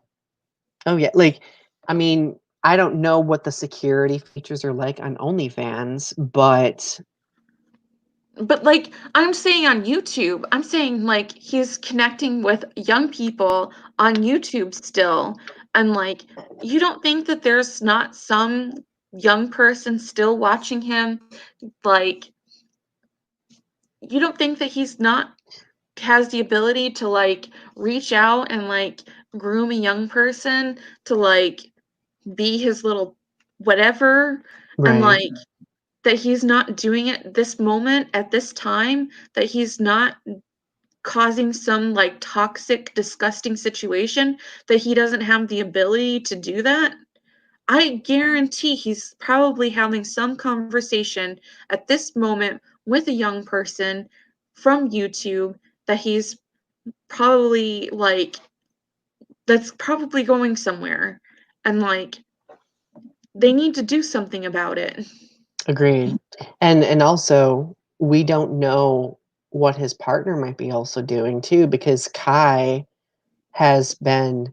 Oh yeah. Like, I mean, I don't know what the security features are like on OnlyFans, but but like I'm saying on YouTube, I'm saying like he's connecting with young people on YouTube still. And like you don't think that there's not some young person still watching him? Like you don't think that he's not has the ability to like reach out and like groom a young person to like be his little whatever, and right, like that he's not doing it this moment at this time, that he's not causing some like toxic disgusting situation, that he doesn't have the ability to do that. I guarantee he's probably having some conversation at this moment with a young person from YouTube that he's probably like that's probably going somewhere, and like they need to do something about it. agreed. And also we don't know what his partner might be also doing too, because Kai has been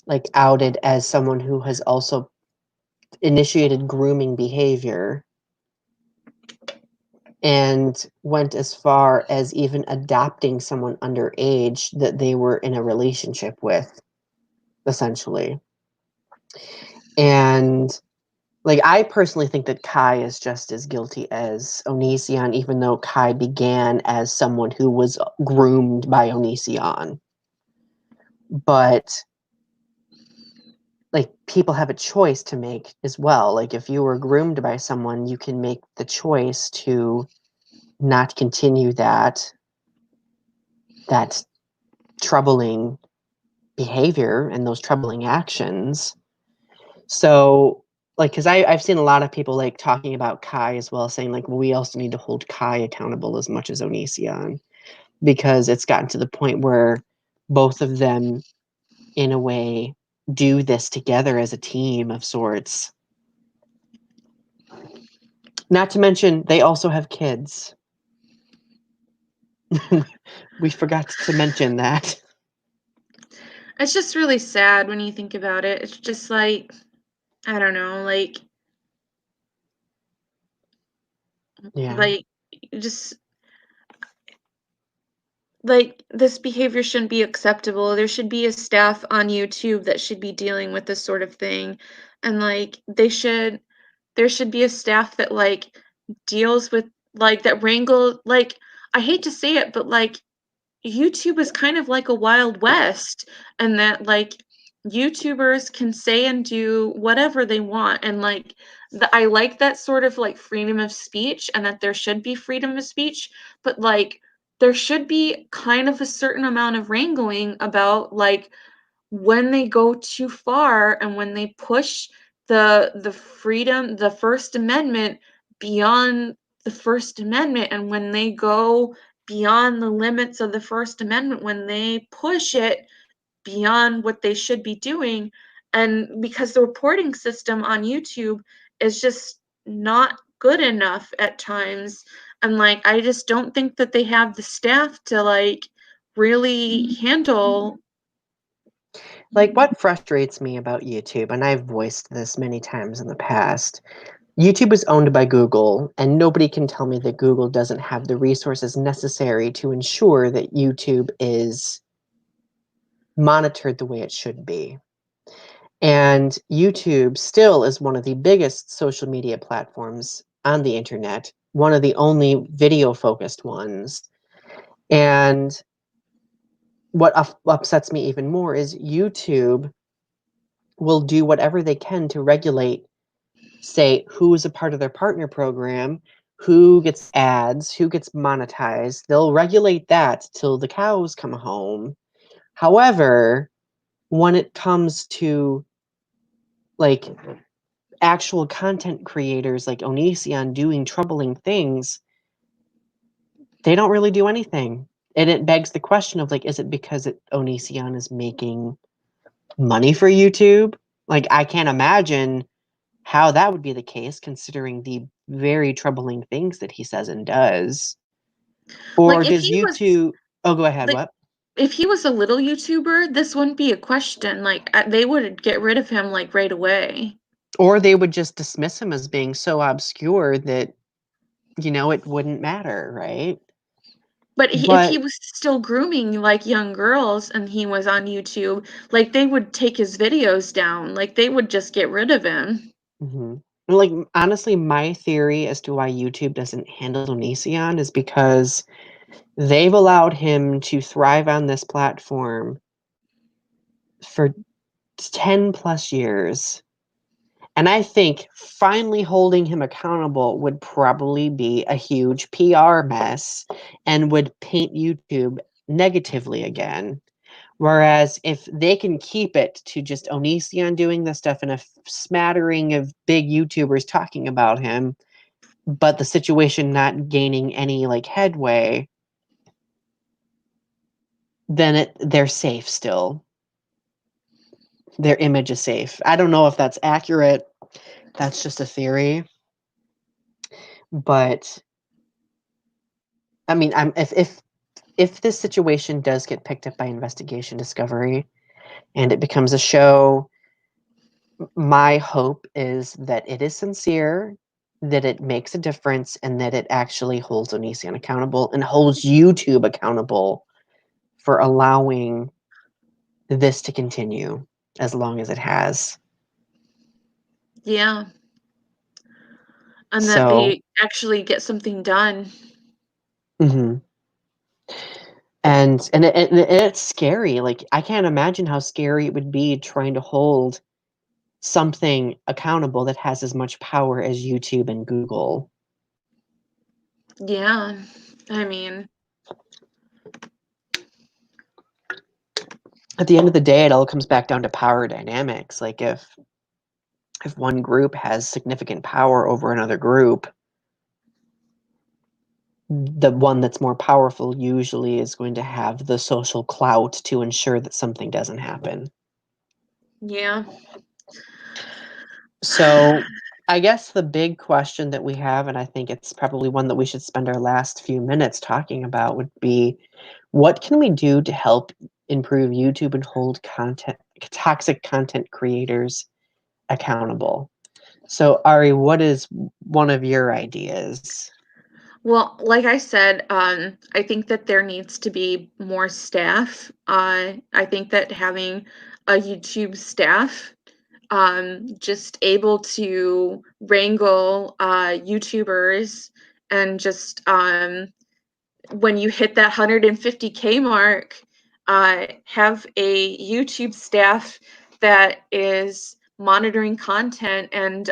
like outed as someone who has also initiated grooming behavior and went as far as even adopting someone underage that they were in a relationship with, essentially. And like, I personally think that Kai is just as guilty as Onision, even though Kai began as someone who was groomed by Onision. But like, people have a choice to make as well. Like, if you were groomed by someone, you can make the choice to not continue that troubling behavior and those troubling actions. So, like, because I've seen a lot of people like talking about Kai as well, saying like, well, we also need to hold Kai accountable as much as Onision, because it's gotten to the point where both of them, in a way, do this together as a team of sorts. Not to mention, they also have kids. We forgot to mention that. It's just really sad when you think about it. It's just like I don't know, Yeah, like just like this behavior shouldn't be acceptable. There should be a staff on YouTube that should be dealing with this sort of thing. And like there should be a staff that like deals with like that wrangle like I hate to say it, but like YouTube is kind of like a Wild West, and that like YouTubers can say and do whatever they want, and like I like that sort of like freedom of speech, and that there should be freedom of speech, but like there should be kind of a certain amount of wrangling about like when they go too far and when they push the freedom, the First Amendment beyond the First Amendment, and when they go beyond the limits of the First Amendment, when they push it beyond what they should be doing. And because the reporting system on YouTube is just not good enough at times. And like I just don't think that they have the staff to like really handle. Like, what frustrates me about YouTube, and I've voiced this many times in the past, YouTube is owned by Google, and nobody can tell me that Google doesn't have the resources necessary to ensure that YouTube is monitored the way it should be. And YouTube still is one of the biggest social media platforms on the internet, one of the only video-focused ones. And what upsets me even more is YouTube will do whatever they can to regulate, say, who's a part of their partner program, who gets ads, who gets monetized. They'll regulate that till the cows come home. However, when it comes to like actual content creators like Onision doing troubling things, they don't really do anything. And it begs the question of like, is it because Onision is making money for YouTube? Like, I can't imagine how that would be the case considering the very troubling things that he says and does. Or Like if does he was YouTube... Oh, go ahead. like What? if he was a little YouTuber, this wouldn't be a question. Like they would get rid of him like right away. Or they would just dismiss him as being so obscure that, it wouldn't matter, right? But if he But was still grooming like young girls and he was on YouTube, like they would take his videos down. Like they would just get rid of him. mhm. Like, honestly, my theory as to why YouTube doesn't handle Onision is because they've allowed him to thrive on this platform for 10 plus years. And I think finally holding him accountable would probably be a huge PR mess and would paint YouTube negatively again. Whereas if they can keep it to just Onision doing this stuff and a smattering of big YouTubers talking about him, but the situation not gaining any like headway, then they're safe still. Their image is safe. I don't know if that's accurate. That's just a theory. But I mean, if this situation does get picked up by Investigation Discovery and it becomes a show, my hope is that it is sincere, that it makes a difference, and that it actually holds Onision accountable and holds YouTube accountable for allowing this to continue as long as it has. Yeah. And that So, they actually get something done. mhm. And it's scary. Like, I can't imagine how scary it would be trying to hold something accountable that has as much power as YouTube and Google. Yeah. I mean, At the end of the day, it all comes back down to power dynamics. Like, if one group has significant power over another group, the one that's more powerful usually is going to have the social clout to ensure that something doesn't happen. yeah. So I guess the big question that we have, and I think it's probably one that we should spend our last few minutes talking about, would be, what can we do to help improve YouTube and hold toxic content creators accountable? So Ari, what is one of your ideas? Well, like I said, I think that there needs to be more staff. I think that having a YouTube staff just able to wrangle YouTubers and just when you hit that 150K mark, have a YouTube staff that is monitoring content and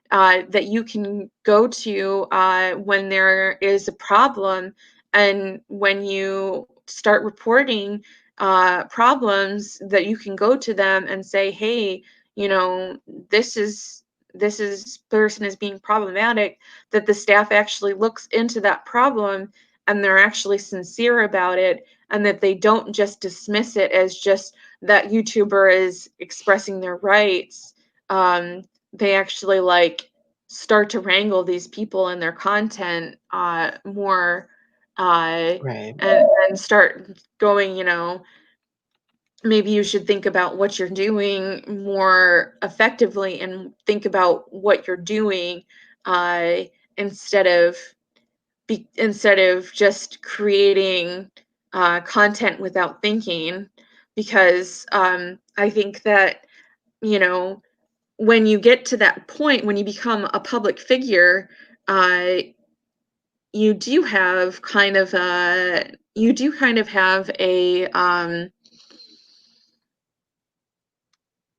that you can go to when there is a problem. And when you start reporting problems, that you can go to them and say, hey, you know, this person is being problematic, that the staff actually looks into that problem and they're actually sincere about it, and that they don't just dismiss it as just that YouTuber is expressing their rights. They actually like start to wrangle these people and their content more Right. and start going, you know, maybe you should think about what you're doing more effectively and think about what you're doing uh, instead of instead of just creating content without thinking. Because I think that, you know, when you get to that point, when you become a public figure, uh, you do have kind of a you do kind of have a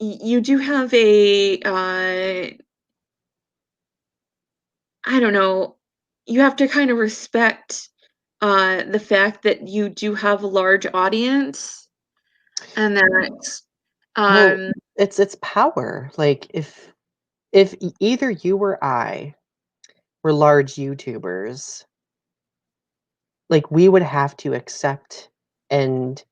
you do have a I don't know, you have to kind of respect the fact that you do have a large audience, and that Well, um it's power. Like if either you or I were large YouTubers, like we would have to accept and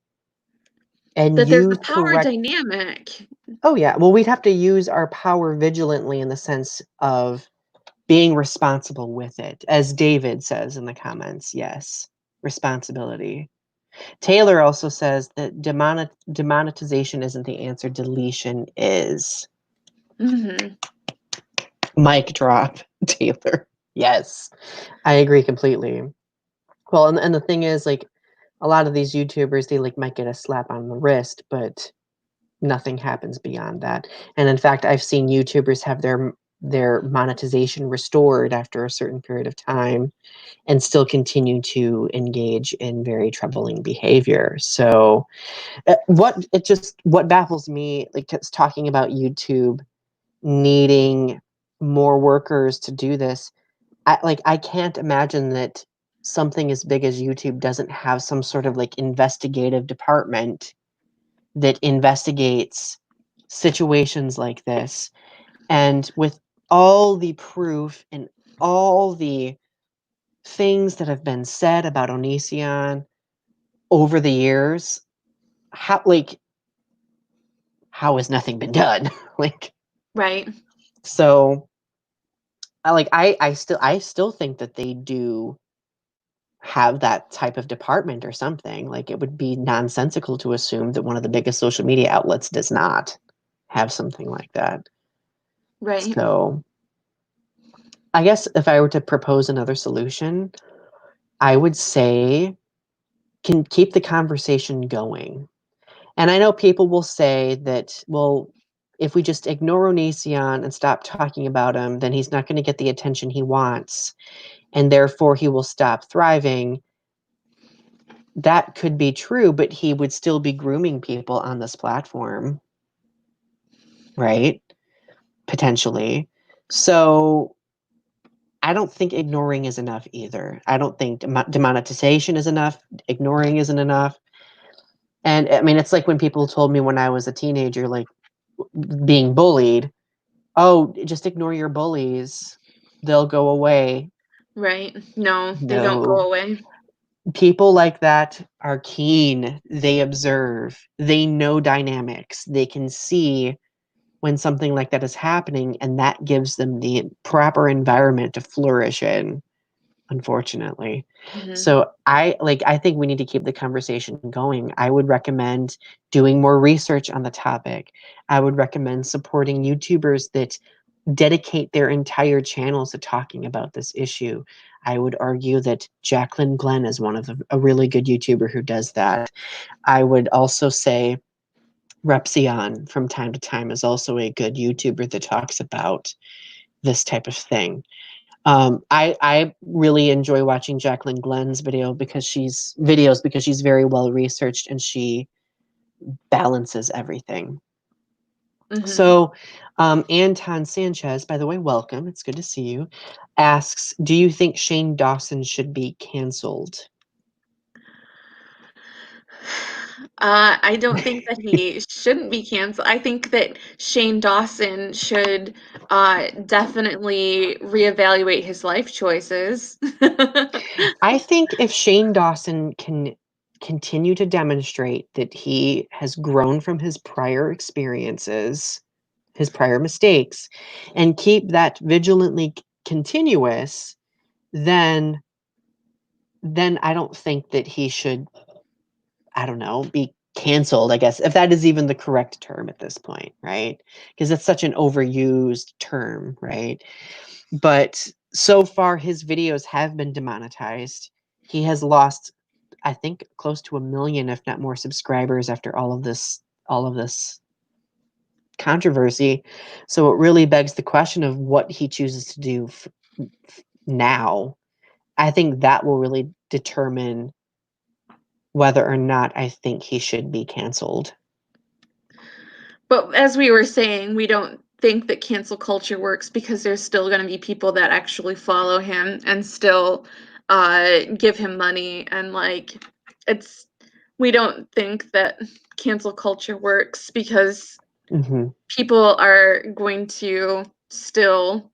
that there's a use power correct. dynamic. Oh yeah, well we'd have to use our power vigilantly in the sense of being responsible with it, as David says in the comments. Yes, responsibility. Taylor also says that demonetization isn't the answer, deletion is. Mhm. Mic drop, Taylor. Yes, I agree completely. Well, and the thing is, like, a lot of these YouTubers, they like might get a slap on the wrist, but nothing happens beyond that. And in fact, I've seen YouTubers have their monetization restored after a certain period of time and still continue to engage in very troubling behavior. So, what baffles me, like, talking about YouTube needing more workers to do this, I can't imagine that something as big as YouTube doesn't have some sort of like investigative department that investigates situations like this. And with all the proof and all the things that have been said about Onision over the years, how like how has nothing been done? Like, Right. so I still think that they do have that type of department or something. Like, it would be nonsensical to assume that one of the biggest social media outlets does not have something like that. Right. So I guess if I were to propose another solution, I would say can keep the conversation going. And I know people will say that, well, if we just ignore Onision and stop talking about him, then he's not going to get the attention he wants, and therefore he will stop thriving. That could be true, but he would still be grooming people on this platform, right? Potentially. So I don't think ignoring is enough either. I don't think demonetization is enough. Ignoring isn't enough. And I mean, it's like when people told me when I was a teenager, like, being bullied, oh, just ignore your bullies. They'll go away. Right. No, they don't go No. away. People like that are keen. They observe. They know dynamics. They can see when something like that is happening, and that gives them the proper environment to flourish in, unfortunately. Mhm. So I think we need to keep the conversation going. I would recommend doing more research on the topic. I would recommend supporting YouTubers that dedicate their entire channels to talking about this issue. I would argue that Jacqueline Glenn is a really good YouTuber who does that. I would also say Repsion from time to time is also a good YouTuber that talks about this type of thing. I really enjoy watching Jacqueline Glenn's because she's very well researched and she balances everything. So, Anton Sanchez, by the way, welcome. It's good to see you. Asks, do you think Shane Dawson should be canceled? I don't think that he shouldn't be canceled. I think that Shane Dawson should definitely reevaluate his life choices. I think if Shane Dawson can continue to demonstrate that he has grown from his prior experiences, his prior mistakes, and keep that vigilantly continuous, then I don't think that he should, I don't know, be canceled, I guess, if that is even the correct term at this point, right? Because it's such an overused term, right? But so far, his videos have been demonetized. He has lost, I think, close to 1 million, if not more, subscribers after all of this controversy. So it really begs the question of what he chooses to do now. I think that will really determine whether or not I think he should be canceled. But as we were saying, we don't think that cancel culture works because there's still going to be people that actually follow him and still give him money, and like it's we don't think that cancel culture works because people are going to still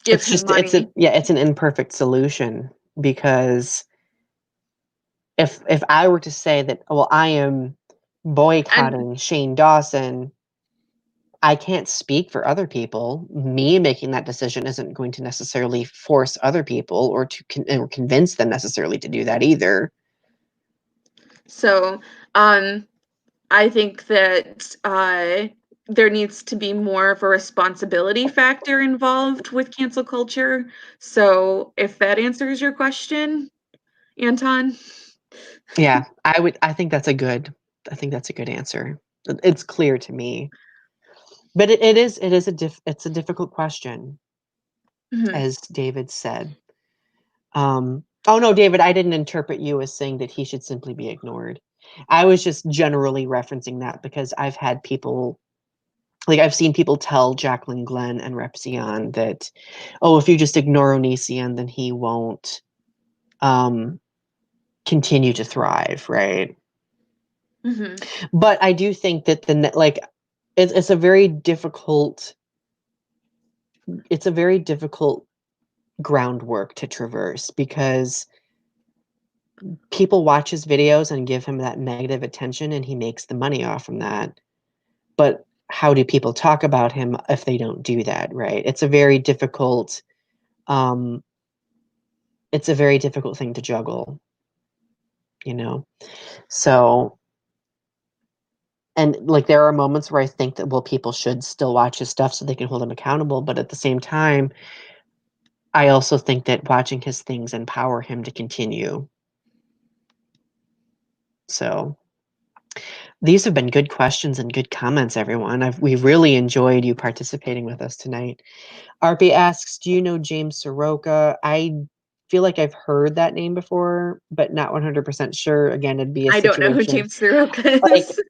give him money. It's an imperfect solution, because if I were to say that, well, I am And boycotting Shane Dawson, I can't speak for other people. Me making that decision isn't going to necessarily force other people or or convince them necessarily to do that either. so I think that there needs to be more of a responsibility factor involved with cancel culture. So if that answers your question, Anton. Yeah, I think that's a good answer. It's clear to me. But it's a difficult question, Mhm. as David said. Oh no, David, I didn't interpret you as saying that he should simply be ignored. I was just generally referencing that because I've had people, like I've seen people tell Jacqueline Glenn and Repzion that, oh, if you just ignore Onision, then he won't continue to thrive, right? Mhm. But I do think that it's a very difficult groundwork to traverse, because people watch his videos and give him that negative attention and he makes the money off from that. But how do people talk about him if they don't do that, right? It's a very difficult thing to juggle, you know. So, and like there are moments where I think that, well, people should still watch his stuff so they can hold him accountable, but at the same time I also think that watching his things empower him to continue. So these have been good questions and good comments, everyone. We've really enjoyed you participating with us tonight. RP asks, do you know James Soroka? I feel like I've heard that name before, but not 100% sure. Again, it'd be a I don't know who situation. James Soroka Like is.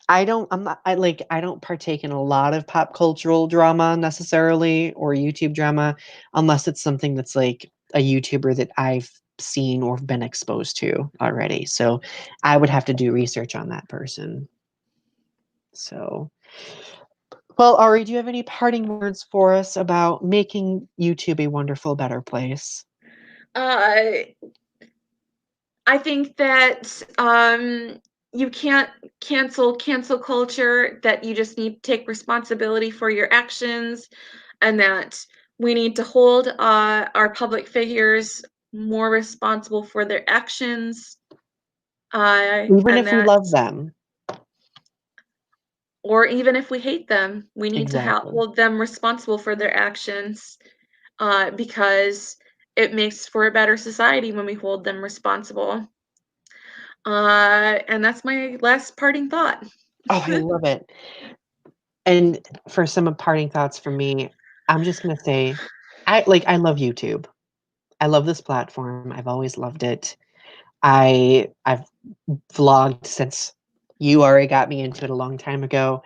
I don't partake in a lot of pop cultural drama necessarily, or YouTube drama, unless it's something that's like a YouTuber that I've seen or been exposed to already. So I would have to do research on that person. So, well, Ari, do you have any parting words for us about making YouTube a wonderful, better place? Uh, I think that you can't cancel culture, that you just need to take responsibility for your actions, and that we need to hold our public figures more responsible for their actions, Even and if we that, love them. or even if we hate them, we need to Exactly. hold them responsible for their actions, because it makes for a better society when we hold them responsible. And that's my last parting thought. Oh, I love it. And for some parting thoughts from me, I'm just gonna say, I love YouTube. I love this platform. I've always loved it. I've vlogged since you already got me into it a long time ago,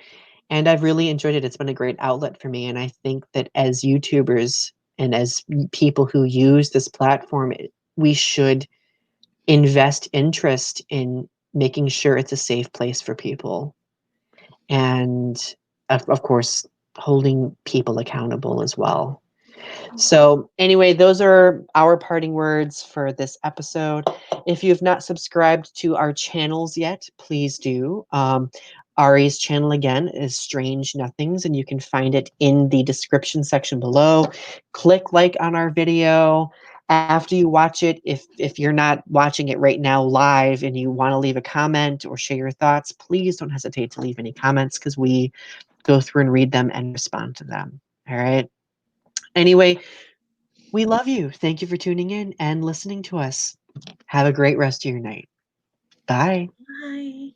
and I've really enjoyed it. It's been a great outlet for me, and I think that as YouTubers and as people who use this platform, we should invest interest in making sure it's a safe place for people, and of course, holding people accountable as well. So, anyway, those are our parting words for this episode. If you have not subscribed to our channels yet, please do. Ari's channel again is Strange Nothings, and you can find it in the description section below. Click like on our video. After you watch it, if you're not watching it right now live and you want to leave a comment or share your thoughts, please don't hesitate to leave any comments because we go through and read them and respond to them. All right. Anyway, we love you. Thank you for tuning in and listening to us. Have a great rest of your night. Bye. Bye.